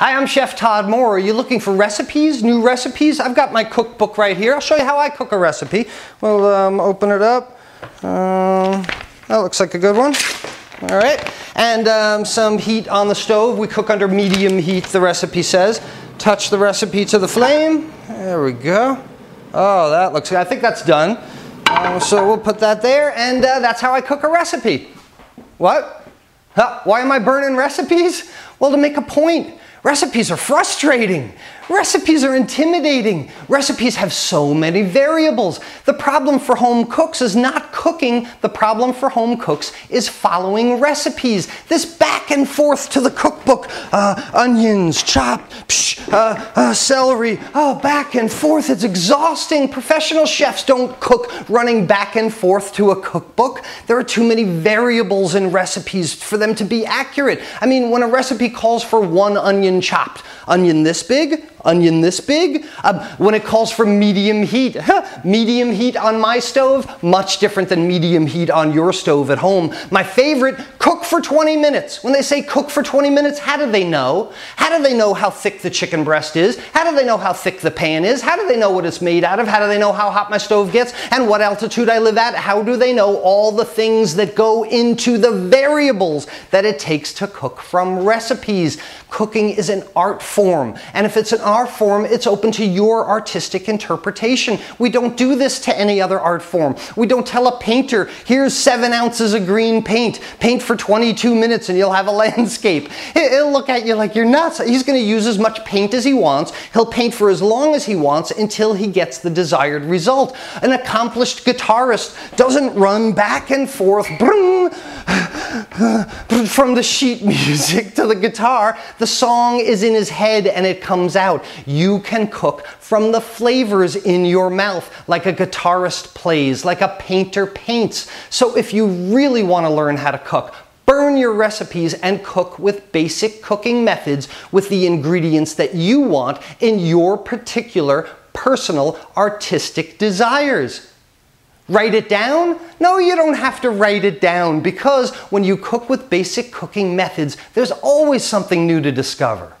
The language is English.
Hi, I'm Chef Todd Moore. Are you looking for recipes, new recipes? I've got my cookbook right here. I'll show you how I cook a recipe. We'll open it up. That looks like a good one. All right, and some heat on the stove. We cook under medium heat, the recipe says. Touch the recipe to the flame. There we go. Oh, that looks good. I think that's done. So we'll put that there, and that's how I cook a recipe. What? Huh? Why am I burning recipes? Well, to make a point. Recipes are frustrating. Recipes are intimidating. Recipes have so many variables. The problem for home cooks is not cooking. The problem for home cooks is following recipes. This back and forth to the cookbook. Onions, chopped, celery, back and forth. It's exhausting. Professional chefs don't cook running back and forth to a cookbook. There are too many variables in recipes for them to be accurate. I mean, when a recipe calls for one onion chopped, onion this big, onion this big. When it calls for medium heat, medium heat on my stove, much different than medium heat on your stove at home. My favorite, cook for 20 minutes. When they say cook for 20 minutes, how do they know? How do they know how thick the chicken breast is? How do they know how thick the pan is? How do they know what it's made out of? How do they know how hot my stove gets and what altitude I live at? How do they know all the things that go into the variables that it takes to cook from recipes? Cooking is an art form, and if it's an art form, it's open to your artistic interpretation. We don't do this to any other art form. We don't tell a painter, here's 7 ounces of green paint, paint for 22 minutes and you'll have a landscape. He'll look at you like you're nuts. He's going to use as much paint as he wants. He'll paint for as long as he wants until he gets the desired result. An accomplished guitarist doesn't run back and forth from the sheet music to the guitar. The song is in his head and it comes out. You can cook from the flavors in your mouth, like a guitarist plays, like a painter paints. So if you really want to learn how to cook, burn your recipes and cook with basic cooking methods with the ingredients that you want in your particular personal artistic desires. Write it down? No, you don't have to write it down, because when you cook with basic cooking methods, there's always something new to discover.